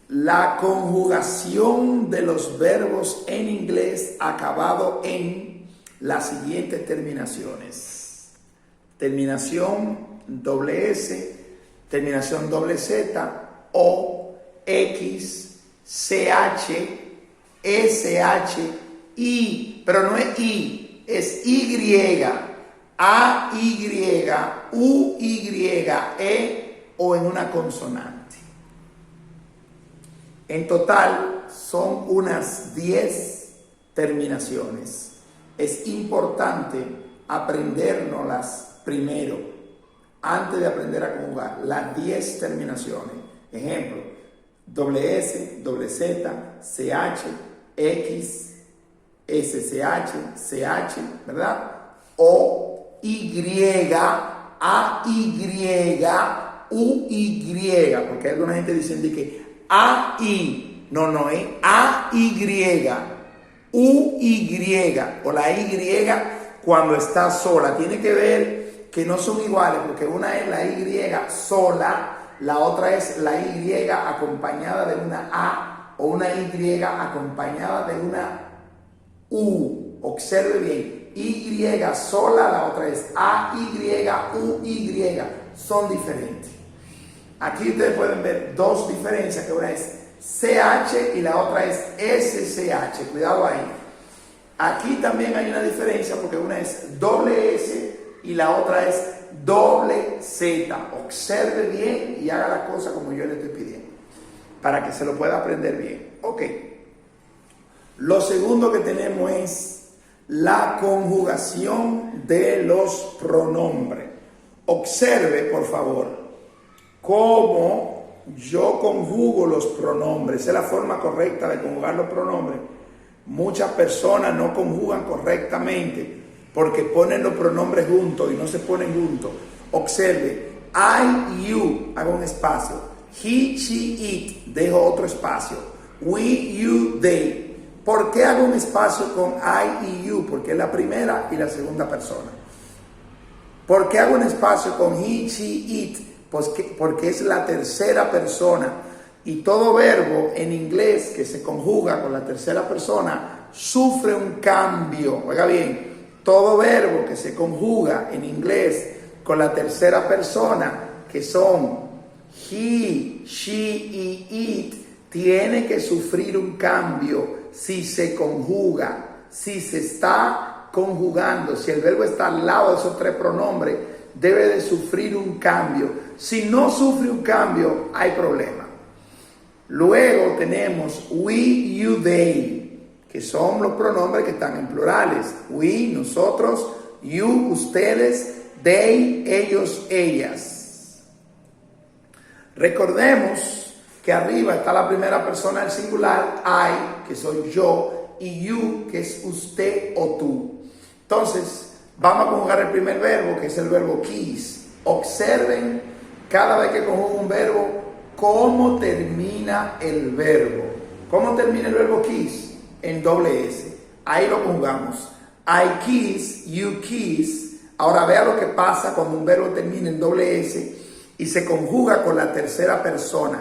la conjugación de los verbos en inglés acabado en las siguientes terminaciones. Terminación doble S, terminación doble Z, O, X, CH, SH, I, pero no es I, es Y, AY, UY, E o en una consonante. En total son unas 10 terminaciones. Es importante aprendérnoslas primero, antes de aprender a conjugar, las 10 terminaciones. Ejemplo, doble S, doble Z, CH, X, SCH, CH, ¿verdad? O, Y, AY, UY, porque hay alguna gente diciendo que AI, no, es AY, UY, o la Y cuando está sola. Tiene que ver que no son iguales, porque una es la Y sola, la otra es la Y acompañada de una A, o una Y acompañada de una U. Observe bien, Y sola, la otra es AY, UY, son diferentes. Aquí ustedes pueden ver dos diferencias, que una es CH y la otra es SCH. Cuidado ahí. Aquí también hay una diferencia porque una es doble S y la otra es doble Z. Observe bien y haga la cosa como yo le estoy pidiendo, para que se lo pueda aprender bien. Ok. Lo segundo que tenemos es la conjugación de los pronombres. Observe, por favor, cómo yo conjugo los pronombres. Esa es la forma correcta de conjugar los pronombres. Muchas personas no conjugan correctamente porque ponen los pronombres juntos y no se ponen juntos. Observe, I, you, hago un espacio. He, she, it, dejo otro espacio. We, you, they. ¿Por qué hago un espacio con I y you? Porque es la primera y la segunda persona. ¿Por qué hago un espacio con he, she, it? Pues porque es la tercera persona, y todo verbo en inglés que se conjuga con la tercera persona sufre un cambio. Oiga bien, todo verbo que se conjuga en inglés con la tercera persona, que son he, she y it, tiene que sufrir un cambio si se conjuga, si se está conjugando, si el verbo está al lado de esos tres pronombres, debe de sufrir un cambio. Si no sufre un cambio, hay problema. Luego tenemos we, you, they, que son los pronombres que están en plurales. We, nosotros; you, ustedes; they, ellos, ellas. Recordemos que arriba está la primera persona del singular, I, que soy yo, y you, que es usted o tú. Entonces, vamos a conjugar el primer verbo, que es el verbo kiss. Observen cada vez que conjugo un verbo, cómo termina el verbo. ¿Cómo termina el verbo kiss? En doble S. Ahí lo conjugamos. I kiss, you kiss. Ahora vea lo que pasa cuando un verbo termina en doble S y se conjuga con la tercera persona.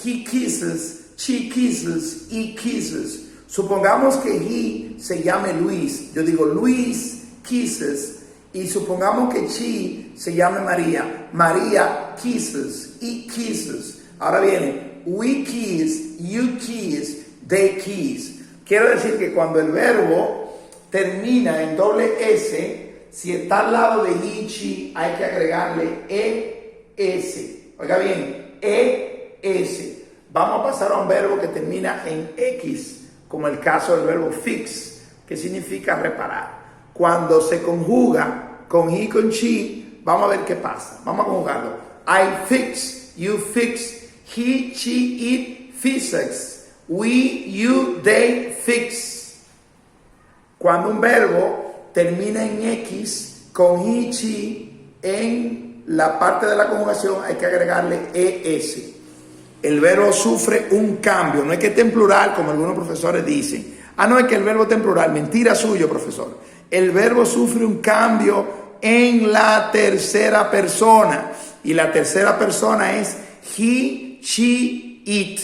He kisses, she kisses, he kisses. Supongamos que he se llame Luis. Yo digo Luis kisses. Y supongamos que she se llame María. María kisses, he kisses. Ahora viene we kiss, you kiss, they kiss. Quiero decir que cuando el verbo termina en doble S, si está al lado de he, she, hay que agregarle es. Oiga bien, es. Vamos a pasar a un verbo que termina en X, como el caso del verbo fix, que significa reparar. Cuando se conjuga con he, con she, vamos a ver qué pasa. Vamos a conjugarlo. I fix, you fix, he, she, it, fixes, we, you, they, fix. Cuando un verbo termina en X con he, she, en la parte de la conjugación hay que agregarle es. El verbo sufre un cambio. No es que esté en plural, como algunos profesores dicen. No es que el verbo esté en plural. Mentira suyo, profesor. El verbo sufre un cambio en la tercera persona. Y la tercera persona es he, she, it.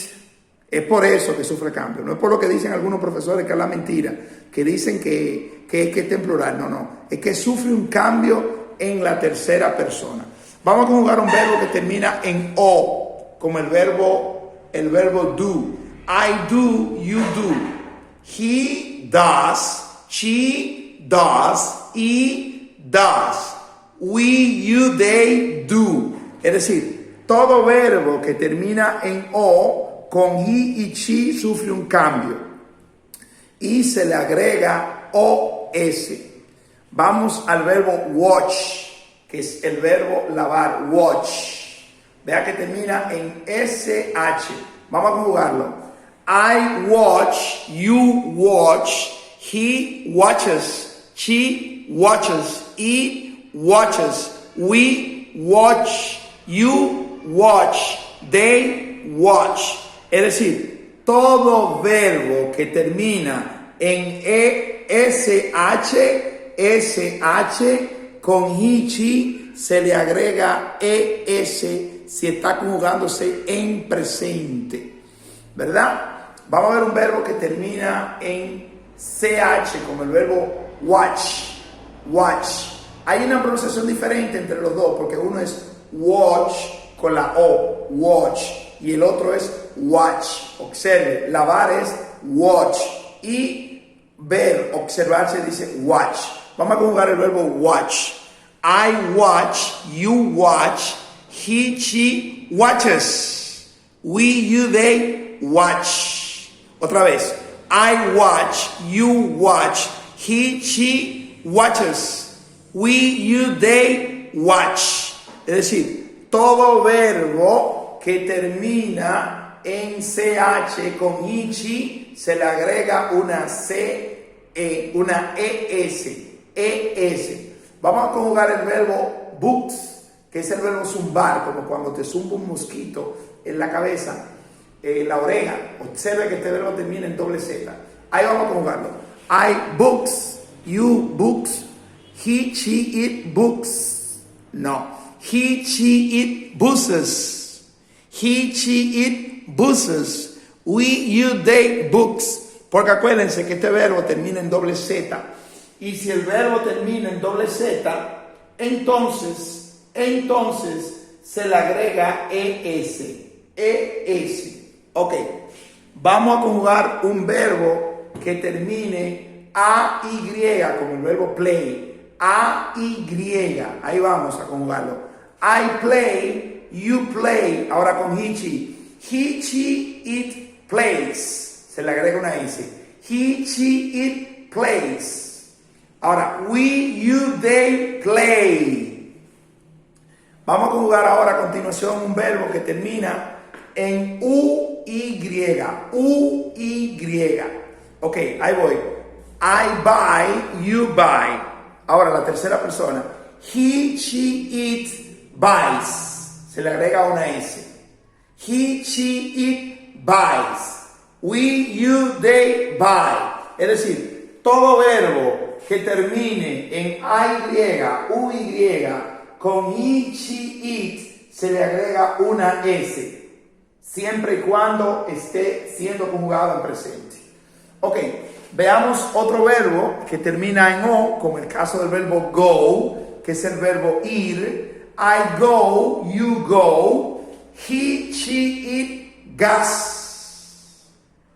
Es por eso que sufre cambio. No es por lo que dicen algunos profesores que es la mentira, que dicen que está en plural. No. Es que sufre un cambio en la tercera persona. Vamos a conjugar un verbo que termina en O, como el verbo do. I do, you do. He does, she does, he does. We, you, they do. Es decir, todo verbo que termina en O, con he y she sufre un cambio y se le agrega OS. Vamos al verbo watch, que es el verbo lavar, watch. Vea que termina en SH. Vamos a conjugarlo. I watch, you watch, he watches, she watches, he watches, we watch, you watch, they watch. Es decir, todo verbo que termina en SH, con he, she, se le agrega ES si está conjugándose en presente, ¿verdad? Vamos a ver un verbo que termina en CH, como el verbo watch, watch. Hay una pronunciación diferente entre los dos, porque uno es watch con la O, watch, y el otro es watch. Observe, lavar es watch y ver, observar se dice watch. Vamos a conjugar el verbo watch. I watch, you watch, he, she watches, we, you, they watch. Otra vez. I watch, you watch, he, she watches, we, you, they watch. Es decir, todo verbo que termina en CH con he, she, se le agrega una una ES. Vamos a conjugar el verbo books, que es el verbo zumbar, como cuando te zumba un mosquito en la cabeza, la oreja. Observe que este verbo termina en doble Z. Ahí vamos a conjugarlo. I books, you books, he, she, it books. No. He, she, it buses. He, she, it buses. We, you, they books. Porque acuérdense que este verbo termina en doble Z. Y si el verbo termina en doble Z, entonces se le agrega ES. Ok. Vamos a conjugar un verbo que termine AY, como el verbo play. AY. Ahí vamos a conjugarlo. I play, you play. Ahora con he, she. He, she, it plays. Se le agrega una S. He, she, it plays. Ahora, we, you, they play. Vamos a conjugar ahora a continuación un verbo que termina en UY. Ok, ahí voy. I buy, you buy. Ahora la tercera persona. He, she, it buys. Se le agrega una S. He, she, it buys. We, you, they buy. Es decir, todo verbo que termine en AY, UY, con he, she, it, se le agrega una S, siempre y cuando esté siendo conjugado en presente. Ok, veamos otro verbo que termina en O, como el caso del verbo go, que es el verbo ir. I go, you go, he, she, it goes.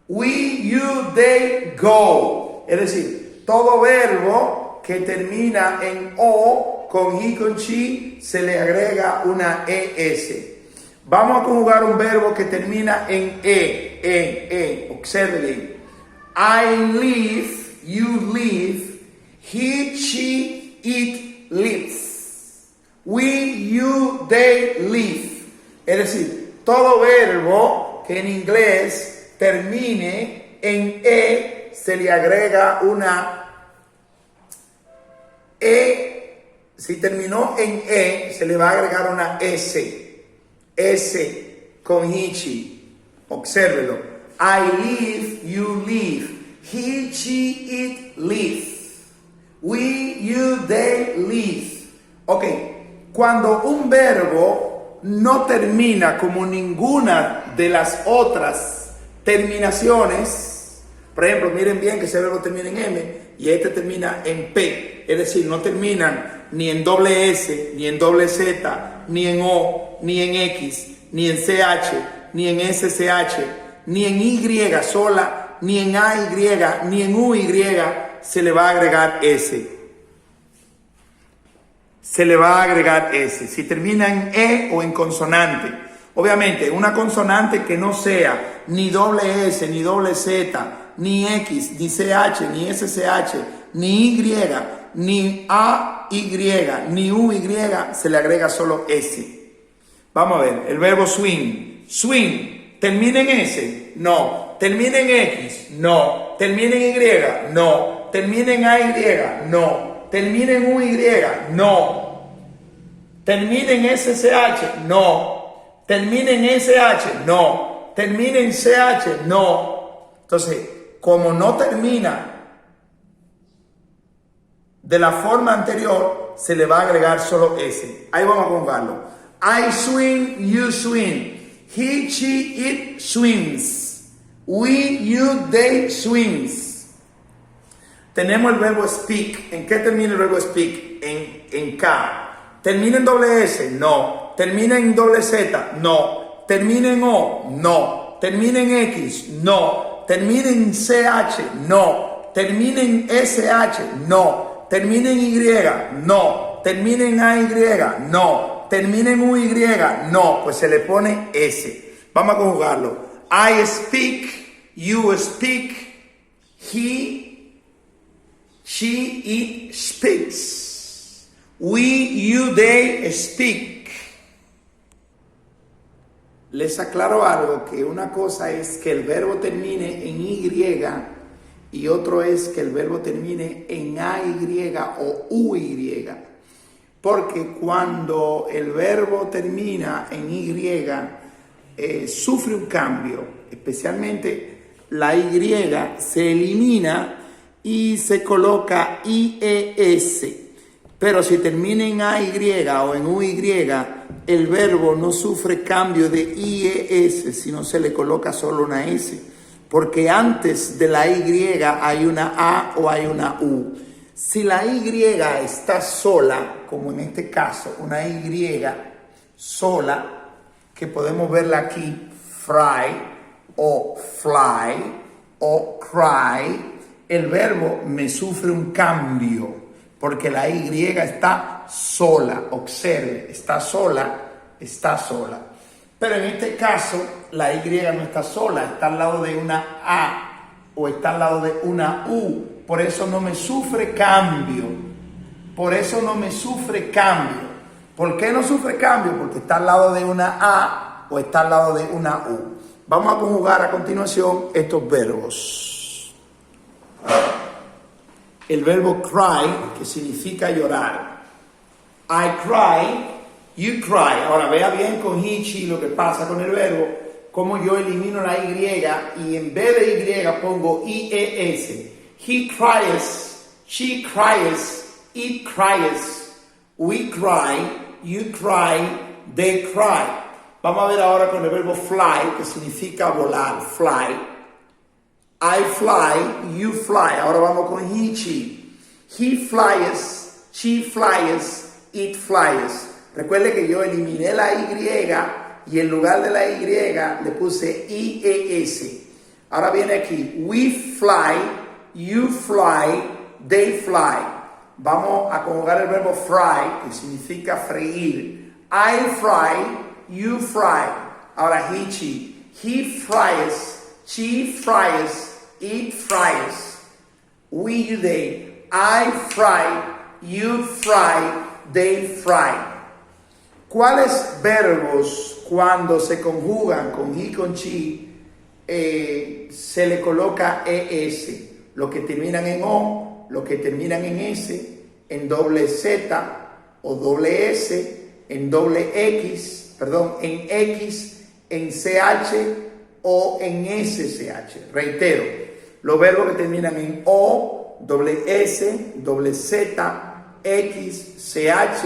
We, you, they go. Es decir, todo verbo que termina en O, con he, con she, se le agrega una ES. Vamos a conjugar un verbo que termina en E. Observe. I live, you live, he, she, it lives. We, you, they live. Es decir, todo verbo que en inglés termine en E, se le agrega una E. Si terminó en E, se le va a agregar una S. S con he, she. Obsérvelo. I live, you live. He, she, it live. We, you, they live. Ok. Cuando un verbo no termina como ninguna de las otras Terminaciones, por ejemplo, miren bien que ese verbo termina en M y este termina en P, es decir, no terminan ni en doble S, ni en doble Z, ni en O, ni en X, ni en CH, ni en SCH, ni en Y sola, ni en AY, ni en UY, se le va a agregar S. Se le va a agregar S. Si termina en E o en consonante. Obviamente, una consonante que no sea ni doble S, ni doble Z, ni X, ni CH, ni SCH, ni Y, ni AY, ni UY, se le agrega solo S. Vamos a ver, el verbo swing. Swing, ¿termina en S? No. ¿Termina en X? No. ¿Termina en Y? No. ¿Termina en AY? No. ¿Termina en UY? No. ¿Termina en SCH? No. ¿Termina en SH? No. ¿Termina en CH? No. Entonces, como no termina de la forma anterior, se le va a agregar solo S. Ahí vamos a conjugarlo. I swing, you swing. He, she, it swings. We, you, they swings. Tenemos el verbo speak. ¿En qué termina el verbo speak? En K. ¿Termina en doble S? No. ¿Termina en doble Z? No. ¿Termina en O? No. ¿Termina en X? No. ¿Termina en CH? No. ¿Termina en SH? No. ¿Termina en Y? No. ¿Termina en AY? No. ¿Termina en UY? No. Pues se le pone S. Vamos a conjugarlo. I speak, you speak, he, she, it speaks. We, you, they speak. Les aclaro algo, que una cosa es que el verbo termine en Y y otro es que el verbo termine en AY o UY. Porque cuando el verbo termina en Y, sufre un cambio, especialmente la Y se elimina y se coloca IES. Pero si termina en AY o en UY, el verbo no sufre cambio de IES, sino se le coloca solo una S. Porque antes de la Y hay una A o hay una U. Si la Y está sola, como en este caso, una Y sola, que podemos verla aquí, fry o fly o cry, el verbo me sufre un cambio, porque la Y está sola. Observe, está sola, está sola. Pero en este caso, la Y no está sola, está al lado de una A o está al lado de una U. Por eso no me sufre cambio. Por eso no me sufre cambio. ¿Por qué no sufre cambio? Porque está al lado de una A o está al lado de una U. Vamos a conjugar a continuación estos verbos. El verbo cry, que significa llorar. I cry, you cry. Ahora vea bien con he, she lo que pasa con el verbo, como yo elimino la Y y en vez de Y pongo IES. He cries, she cries, it cries, we cry, you cry, they cry. Vamos a ver ahora con el verbo fly, que significa volar, fly. I fly, you fly. Ahora vamos con he, she. He flies, she flies, it flies. Recuerde que yo eliminé la Y y en lugar de la Y le puse IES. Ahora viene aquí. We fly, you fly, they fly. Vamos a conjugar el verbo fry, que significa freír. I fry, you fry. Ahora he, she. He fries, she fries, it fries. We, you, they. I fry, you fry, they fry. ¿Cuáles verbos cuando se conjugan con he, con she, se le coloca ES? Los que terminan en O, los que terminan en S, en doble Z o doble S, en doble X, perdón, en X, en CH o en SCH. Reitero, los verbos que terminan en O, doble S, doble Z, X, CH,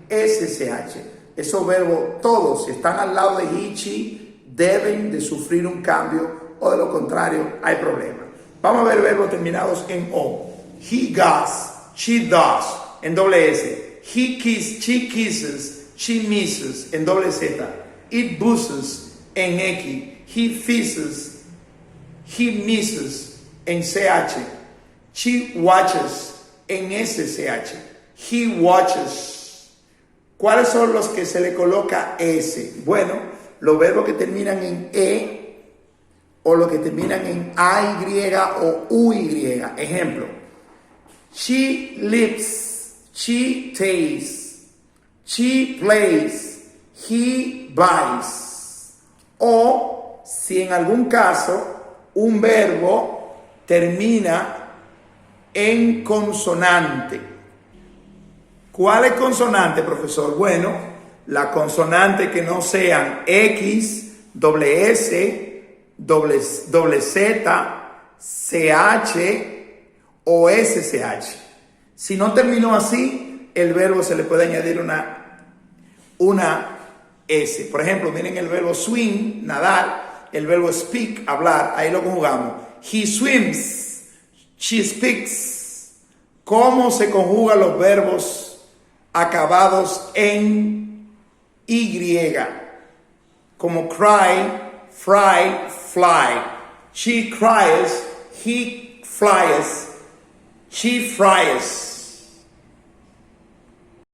SCH. Esos verbos, todos, si están al lado de he, she, deben de sufrir un cambio o de lo contrario hay problema. Vamos a ver verbos terminados en O. He goes, she does, en doble S. He kisses, she kisses, she misses, en doble Z. It buzzes, en X. He fizzes, he misses, en CH. She watches, en SCH. He watches. ¿Cuáles son los que se le coloca S? Bueno, los verbos que terminan en E o los que terminan en AY o UY. Ejemplo, she lives, she tastes, she plays, he buys. O si en algún caso un verbo termina en consonante. ¿Cuál es consonante, profesor? Bueno, la consonante que no sean X, doble S, doble Z, CH o SCH. Si no terminó así, el verbo se le puede añadir una S. Por ejemplo, miren el verbo swim, nadar, el verbo speak, hablar, ahí lo conjugamos. He swims, she speaks. ¿Cómo se conjugan los verbos acabados en Y? Como cry, fry, fly. She cries, he flies, she fries.